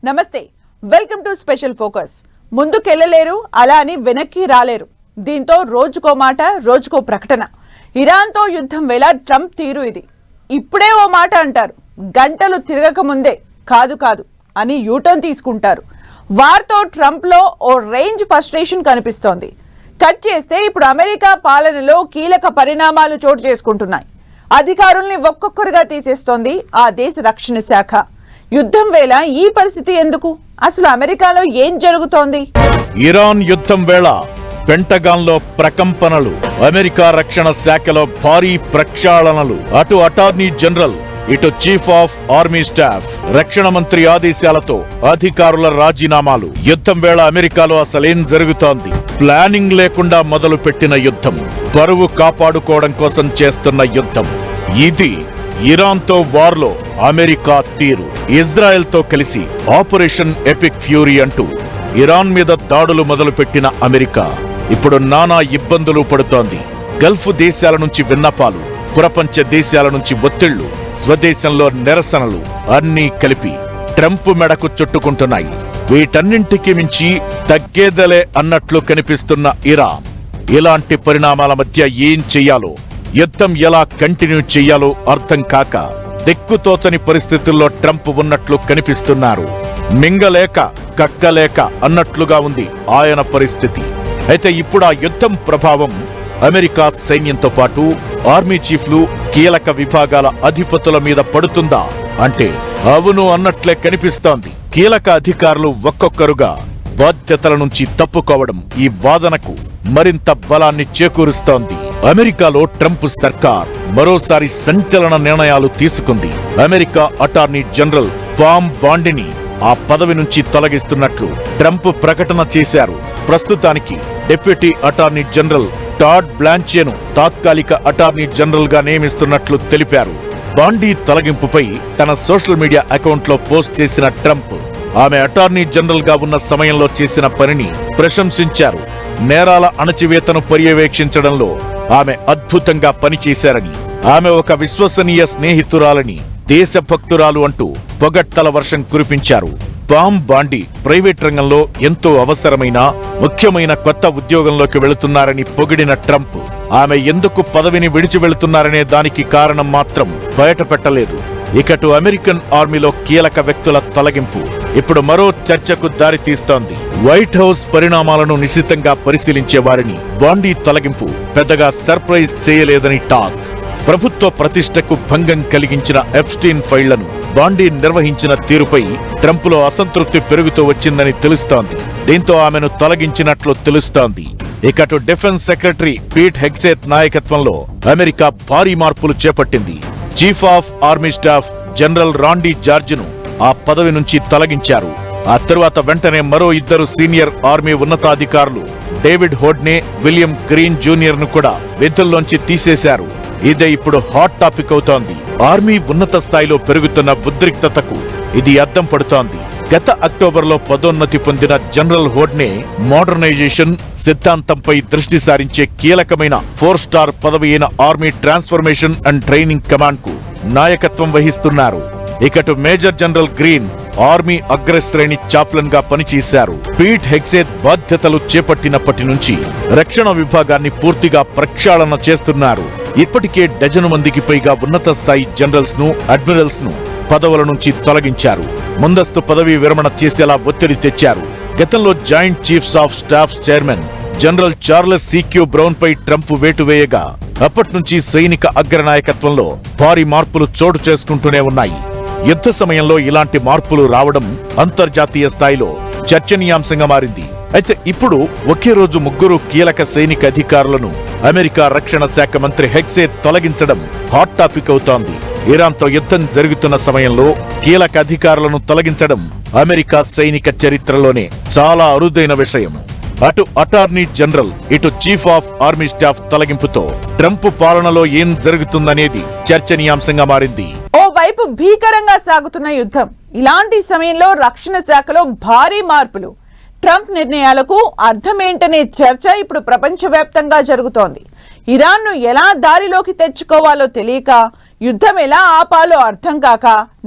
నమస్తే, welcome to special focus. ముందుకెళ్లలేరు, అలా అని వెనక్కి రాలేరు. దీంతో రోజుకో మాట, రోజుకో ప్రకటన. ఇరాన్తో యుద్ధం వేళ ట్రంప్ తీరు ఇది. ఇప్పుడే ఓ మాట అంటారు, గంటలు తిరగక ముందే కాదు కాదు అని యూటర్న్ తీసుకుంటారు. వారితో ట్రంప్లో ఓ రేంజ్ ఫ్రస్ట్రేషన్ కనిపిస్తోంది. కట్ చేస్తే ఇప్పుడు అమెరికా పాలనలో కీలక పరిణామాలు చోటు చేసుకుంటున్నాయి. అధికారుల్ని ఒక్కొక్కరుగా తీసేస్తోంది ఆ దేశ రక్షణ శాఖ. యుద్ధం వేళ ఈ పరిస్థితి ఎందుకు? అసలు అమెరికాలో ఏం జరుగుతోంది? ఇరాన్ యుద్ధం వేళ పెంటగాన్ లో ప్రకంపనలు, అమెరికా రక్షణ శాఖలో భారీ ప్రక్షాళనలు. అటు అటార్నీ జనరల్, ఇటు చీఫ్ ఆఫ్ ఆర్మీ స్టాఫ్, రక్షణ మంత్రి ఆదేశాలతో అధికారుల రాజీనామాలు. యుద్ధం వేళ అమెరికాలో అసలేం జరుగుతోంది? ప్లానింగ్ లేకుండా మొదలు పెట్టిన యుద్ధం, పరువు కాపాడుకోవడం కోసం చేస్తున్న యుద్ధం. ఇది ఇరాన్తో వార్లో అమెరికా తీరు. ఇజ్రాయెల్తో కలిసి ఆపరేషన్ ఎపిక్ ఫ్యూరీ అంటూ ఇరాన్ మీద దాడులు మొదలుపెట్టిన అమెరికా ఇప్పుడు నానా ఇబ్బందులు పడుతోంది. గల్ఫ్ దేశాల నుంచి విన్నపాలు, ప్రపంచ దేశాల నుంచి ఒత్తిళ్లు, స్వదేశంలో నిరసనలు అన్నీ కలిపి ట్రంప్ మెడకు చుట్టుకుంటున్నాయి. వీటన్నింటికి మించి తగ్గేదలే అన్నట్లు కనిపిస్తున్న ఇరాన్ ఇలాంటి పరిణామాల మధ్య ఏం చెయ్యాలో, యుద్ధం ఎలా కంటిన్యూ చెయ్యాలో అర్థం కాక దిక్కుతోచని పరిస్థితుల్లో ట్రంప్ ఉన్నట్లు కనిపిస్తున్నారు. మింగలేక కక్కలేక అన్నట్లుగా ఉంది ఆయన పరిస్థితి. అయితే ఇప్పుడు ఆ యుద్ధం ప్రభావం అమెరికా సైన్యంతో పాటు ఆర్మీ చీఫ్లు, కీలక విభాగాల అధిపతుల మీద పడుతుందా అంటే అవును అన్నట్లే కనిపిస్తోంది. కీలక అధికారులు ఒక్కొక్కరుగా బాధ్యతల నుంచి తప్పుకోవడం ఈ వాదనకు మరింత బలాన్ని చేకూరుస్తోంది. అమెరికాలో ట్రంప్ సర్కార్ మరోసారి సంచలన నిర్ణయాలు తీసుకుంది. అమెరికా అటార్నీ జనరల్ పామ్ బాండిని ఆ పదవి నుంచి తొలగిస్తున్నట్లు ట్రంప్ ప్రకటన చేశారు. ప్రస్తుతానికి డిప్యూటీ అటార్నీ జనరల్ టాడ్ బ్లాంచేను తాత్కాలిక అటార్నీ జనరల్ గా నియమిస్తున్నట్లు తెలిపారు. బాండీ తొలగింపుపై తన సోషల్ మీడియా అకౌంట్లో పోస్ట్ చేసిన ట్రంప్ ఆమె అటార్నీ జనరల్ గా ఉన్న సమయంలో చేసిన పనిని ప్రశంసించారు. నేరాల అణచివేతను పర్యవేక్షించడంలో ఆమె అద్భుతంగా పనిచేశారని, ఆమె ఒక విశ్వసనీయ స్నేహితురాలని, దేశభక్తురాలు అంటూ పొగడ్తల వర్షం కురిపించారు. పామ్ బాండీ ప్రైవేట్ రంగంలో ఎంతో అవసరమైన ముఖ్యమైన కొత్త ఉద్యోగంలోకి వెళుతున్నారని పొగిడిన ట్రంప్ ఆమె ఎందుకు పదవిని విడిచి వెళుతున్నారనే దానికి కారణం మాత్రం బయటపెట్టలేదు. ఇకటు అమెరికన్ ఆర్మీలో కీలక వ్యక్తుల తొలగింపు ఇప్పుడు మరో చర్చకు దారితీస్తోంది. వైట్ హౌస్ పరిణామాలను నిశితంగా పరిశీలించే వారిని బాండీ తొలగింపు పెద్దగా సర్ప్రైజ్ చేయలేదని టాక్. ప్రభుత్వ ప్రతిష్టకు భంగం కలిగించిన ఎప్స్టీన్ ఫైళ్లను బాండీ నిర్వహించిన తీరుపై ట్రంప్లో అసంతృప్తి పెరుగుతూ వచ్చిందని తెలుస్తోంది. దీంతో ఆమెను తొలగించినట్లు తెలుస్తోంది. ఇకటు డిఫెన్స్ సెక్రటరీ పీట్ హెగ్సేత్ నాయకత్వంలో అమెరికా భారీ మార్పులు చేపట్టింది. Chief of army staff general Randy జార్జ్ను ఆ పదవి నుంచి తొలగించారు. ఆ తరువాత వెంటనే మరో ఇద్దరు సీనియర్ ఆర్మీ ఉన్నతాధికారులు David Hodne, William Green junior ను కూడా విధుల్లోంచి తీసేశారు. ఇదే ఇప్పుడు హాట్ టాపిక్ అవుతోంది. ఆర్మీ ఉన్నత స్థాయిలో పెరుగుతున్న ఉద్రిక్తతకు ఇది అద్దం పడుతోంది. గత అక్టోబర్లో పదోన్నతి పొందిన జనరల్ హోడ్నే మోడర్నైజేషన్ సిద్ధాంతంపై దృష్టి సారించే కీలకమైన 4 స్టార్ పదవి అయిన army transformation and training command కు నాయకత్వం వహిస్తున్నారు. ఇకటు మేజర్ జనరల్ గ్రీన్ ఆర్మీ అగ్రశ్రేణి చాప్లన్ గా పనిచేశారు. పీట్ హెగ్సేత్ బాధ్యతలు చేపట్టినప్పటి నుంచి రక్షణ విభాగాన్ని పూర్తిగా ప్రక్షాళన చేస్తున్నారు. ఇప్పటికే డజను మందికి పైగా ఉన్నత స్థాయి జనరల్స్ ను, అడ్మిరల్స్ ను పదవుల నుంచి తొలగించారు. ముందస్తు పదవీ విరమణ చేసేలా ఒత్తిడి తెచ్చారు. గతంలో joint chiefs of staff chairman general Charles CQ Brown పై ట్రంప్ వేటు వేయగా అప్పట్నుంచి సైనిక అగ్రనాయకత్వంలో భారీ మార్పులు చోటు చేసుకుంటూనే ఉన్నాయి. యుద్ధ సమయంలో ఇలాంటి మార్పులు రావడం అంతర్జాతీయ స్థాయిలో చర్చనీయాంశంగా మారింది. అయితే ఇప్పుడు ఒకే రోజు 3 కీలక సైనిక అధికారులను అమెరికా రక్షణ శాఖ మంత్రి హెగ్సేత్ తొలగించడం హాట్ టాపిక్ అవుతోంది. ఇరాన్తో యుద్ధం జరుగుతున్న సమయంలో కీలక అధికారులను తొలగించడం అమెరికా సైనిక చరిత్రలోనే చాలా అరుదైన విషయం. అటు అటార్నీ జనరల్, ఇటు చీఫ్ ఆఫ్ ఆర్మీ స్టాఫ్ తొలగింపుతో ట్రంప్ పాలనలో ఏం జరుగుతుందనేది చర్చనీయాంశంగా మారింది. ఓవైపు భీకరంగా సాగుతున్న యుద్ధం, ఇలాంటి సమయంలో రక్షణ శాఖలో భారీ మార్పులు. ట్రంప్ నిర్ణయాలకు అర్థమేంటనే చర్చ ఇప్పుడు ప్రపంచవ్యాప్తంగా జరుగుతోంది. ఇరాన్ను ఎలా దారిలోకి తెచ్చుకోవాలో తెలియక, యుద్ధం ఎలా ఆపాలో అర్థం కాక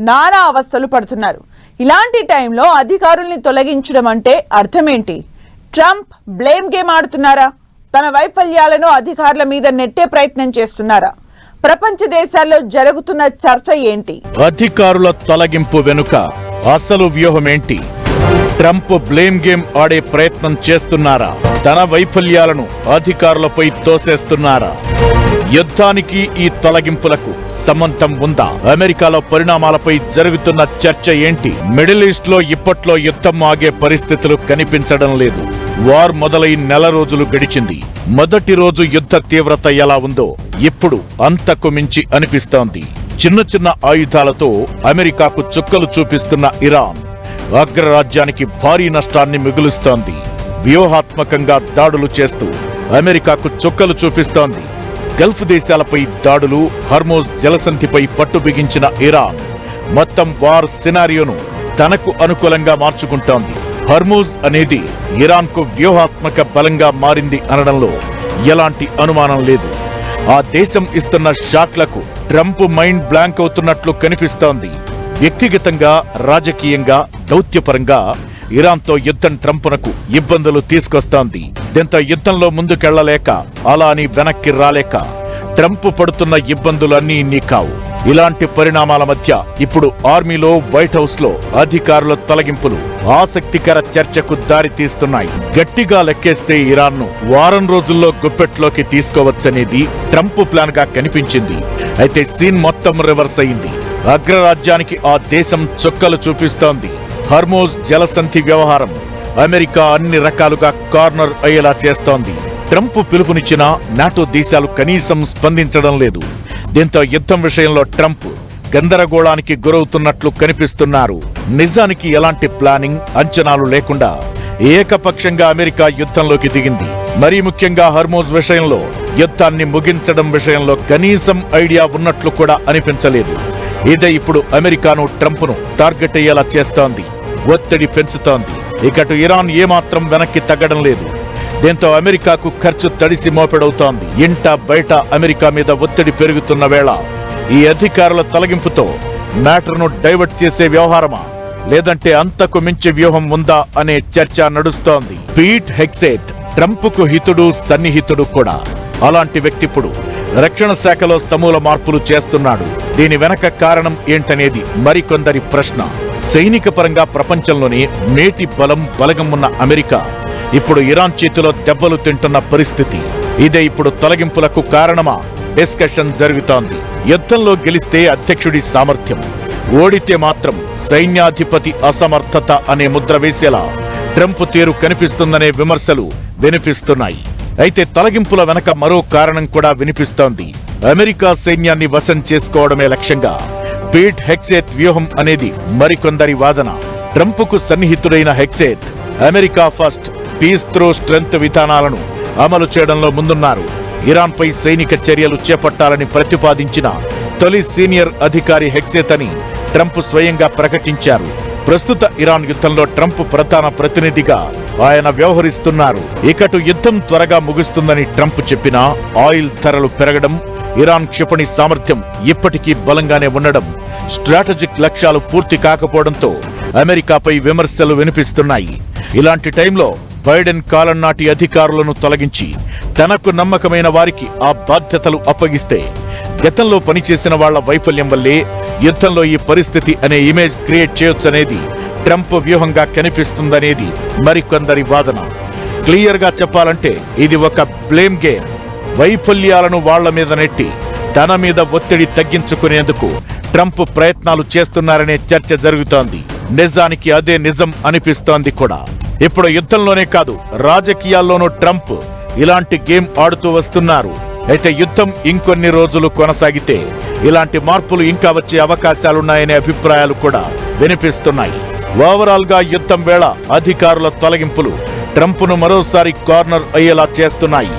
నానా అవస్థలు పడుతున్నారు. ఇలాంటి టైంలో అధికారుల్ని తొలగించడం అంటే అర్థమేంటి? ట్రంప్ బ్లేమ్ గేమ్ ఆడుతున్నారా? తన వైఫల్యాలను అధికారుల మీద నెట్టే ప్రయత్నం చేస్తున్నారా? ప్రపంచ దేశాల్లో జరుగుతున్న చర్చ ఏంటి? అధికారుల తొలగింపు వెనుక అసలు వ్యూహమేంటి? ట్రంప్ బ్లేమ్ గేమ్ ఆడే ప్రయత్నం చేస్తున్నారా? తన వైఫల్యాలను అధికారులపై తోసేస్తున్నారా? యుద్ధానికి ఈ తొలగింపులకు సంబంధం ఉందా? అమెరికాలో పరిణామాలపై జరుగుతున్న చర్చ ఏంటి? మిడిల్ ఈస్ట్ లో ఇప్పట్లో యుద్ధం ఆగే పరిస్థితులు కనిపించడం లేదు. వార్ మొదలై నెల రోజులు గడిచింది. మొదటి రోజు యుద్ధ తీవ్రత ఎలా ఉందో ఇప్పుడు అంతకు మించి అనిపిస్తోంది. చిన్న చిన్న ఆయుధాలతో అమెరికాకు చుక్కలు చూపిస్తున్న ఇరాన్ అగ్రరాజ్యానికి భారీ నష్టాన్ని మిగులుస్తోంది. వ్యూహాత్మకంగా దాడులు చేస్తూ అమెరికాకు చుక్కలు చూపిస్తోంది. గల్ఫ్ దేశాలపై దాడులు, హర్మోజ్ జలసంధిపై పట్టు బిగించిన ఇరాన్ మొత్తం వార్ సినారియోను తనకు అనుకూలంగా మార్చుకుంటోంది. హర్మూజ్ అనేది ఇరాన్కు వ్యూహాత్మక బలంగా మారింది అనడంలో ఎలాంటి అనుమానం లేదు. ఆ దేశం ఇస్తున్న షాట్లకు ట్రంప్ మైండ్ బ్లాంక్ అవుతున్నట్లు కనిపిస్తోంది. వ్యక్తిగతంగా, రాజకీయంగా, దౌత్యపరంగా ఇరాన్తో యుద్ధం ట్రంప్నకు ఇబ్బందులు తీసుకొస్తోంది. దీంతో యుద్ధంలో ముందుకెళ్లలేక, అలా అని వెనక్కి రాలేక ట్రంప్ పడుతున్న ఇబ్బందులన్నీ ఇన్ని కావు. ఇలాంటి పరిణామాల మధ్య ఇప్పుడు ఆర్మీలో, వైట్ హౌస్ లో అధికారుల తొలగింపులు ఆసక్తికర చర్చకు దారి తీస్తున్నాయి. గట్టిగా లెక్కేస్తే ఇరాన్ ను వారం రోజుల్లో గుప్పెట్లోకి తీసుకోవచ్చనేది ట్రంప్ ప్లాన్ గా కనిపించింది. అయితే సీన్ మొత్తం రివర్స్ అయింది. అగ్రరాజ్యానికి ఆ దేశం చుక్కలు చూపిస్తోంది. హర్మోజ్ జలసంధి వ్యవహారం అమెరికా అన్ని రకాలుగా కార్నర్ అయ్యేలా చేస్తోంది. ట్రంప్ పిలుపునిచ్చిన నాటో దేశాలు కనీసం స్పందించడం లేదు. దీంతో యుద్ధం విషయంలో ట్రంప్ గందరగోళానికి గురవుతున్నట్లు కనిపిస్తున్నారు. నిజానికి ఎలాంటి ప్లానింగ్, అంచనాలు లేకుండా ఏకపక్షంగా అమెరికా యుద్ధంలోకి దిగింది. మరీ ముఖ్యంగా హర్మోజ్ విషయంలో యుద్ధాన్ని ముగించడం విషయంలో కనీసం ఐడియా ఉన్నట్లు కూడా అనిపించలేదు. ఇదే ఇప్పుడు అమెరికాను, ట్రంప్ను టార్గెట్ అయ్యేలా చేస్తోంది, ఒత్తిడి పెంచుతోంది. ఇకటు ఇరాన్ ఏమాత్రం వెనక్కి తగ్గడం లేదు. దీంతో అమెరికాకు ఖర్చు తడిసి మోపెడవుతోంది. ఇంట బయట అమెరికా మీద ఒత్తిడి పెరుగుతున్న వేళ ఈ అధికారుల తొలగింపుతో మ్యాటర్ను డైవర్ట్ చేసే వ్యవహారమా, లేదంటే అంతకు మించి వ్యూహం ఉందా అనే చర్చ నడుస్తోంది. పీట్ హెగ్సేత్ ట్రంప్కు హితుడు, సన్నిహితుడు కూడా. అలాంటి వ్యక్తి ఇప్పుడు రక్షణ శాఖలో సమూల మార్పులు చేస్తున్నాడు. దీని వెనక కారణం ఏంటనేది మరికొందరి ప్రశ్న. సైనిక పరంగా ప్రపంచంలోనే మేటి బలగం ఉన్న అమెరికా ఇప్పుడు ఇరాన్ చేతిలో దెబ్బలు తింటున్న పరిస్థితి. ఇదే ఇప్పుడు తొలగింపులకు కారణమా? డిస్కషన్ జరుగుతోంది. యుద్ధంలో గెలిస్తే అధ్యక్షుడి సామర్థ్యం, ఓడితే మాత్రం సైన్యాధిపతి అసమర్థత అనే ముద్ర వేసేలా ట్రంప్ తీరు కనిపిస్తుందనే విమర్శలు వినిపిస్తున్నాయి. అయితే తొలగింపుల వెనక మరో కారణం కూడా వినిపిస్తోంది. అమెరికా సైన్యాన్ని వశం చేసుకోవడమే లక్ష్యంగా పీట్ హెగ్సేత్ వ్యూహం అనేది మరికొందరి వాదన. ట్రంప్కు సన్నిహితుడైన Hegseth America first, peace through strength విధానాలను అమలు చేయడంలో ముందున్నారు. ఇరాన్పై సైనిక చర్యలు చేపట్టాలని ప్రతిపాదించిన తొలి సీనియర్ అధికారి హెగ్సేత్ అని ట్రంప్ స్వయంగా ప్రకటించారు. ప్రస్తుత ఇరాన్ యుద్ధంలో ట్రంప్ ప్రధాన ప్రతినిధిగా ఆయన వ్యవహరిస్తున్నారు. ఇకటు యుద్ధం త్వరగా ముగుస్తుందని ట్రంప్ చెప్పినా ఆయిల్ ధరలు పెరగడం, ఇరాన్ క్షిపణి సామర్థ్యం ఇప్పటికీ బలంగానే ఉండడం, స్ట్రాటజిక్ లక్ష్యాలు పూర్తి కాకపోవడంతో అమెరికాపై విమర్శలు వినిపిస్తున్నాయి. ఇలాంటి టైంలో బైడెన్ కాలం నాటి అధికారులను తొలగించి తనకు నమ్మకమైన వారికి ఆ బాధ్యతలు అప్పగిస్తే గతంలో పనిచేసిన వాళ్ల వైఫల్యం వల్లే యుద్ధంలో ఈ పరిస్థితి అనే ఇమేజ్ క్రియేట్ చేయొచ్చనేది ట్రంప్ వ్యూహంగా కనిపిస్తుందనేది మరికొందరి వాదన. క్లియర్ గా చెప్పాలంటే ఇది ఒక బ్లేమ్ గేమ్. వైఫల్యాలను వాళ్ల మీద నెట్టి తన మీద ఒత్తిడి తగ్గించుకునేందుకు ట్రంప్ ప్రయత్నాలు చేస్తున్నారనే చర్చ జరుగుతోంది. నిజానికి అదే నిజం అనిపిస్తోంది కూడా. ఇప్పుడు యుద్ధంలోనే కాదు, రాజకీయాల్లోనూ ట్రంప్ ఇలాంటి గేమ్ ఆడుతూ వస్తున్నారు. అయితే యుద్ధం ఇంకొన్ని రోజులు కొనసాగితే ఇలాంటి మార్పులు ఇంకా వచ్చే అవకాశాలున్నాయనే అభిప్రాయాలు కూడా వినిపిస్తున్నాయి. ఓవరాల్ గా యుద్ధం వేళ అధికారుల తొలగింపులు ట్రంప్ను మరోసారి కార్నర్ అయ్యేలా చేస్తున్నాయి.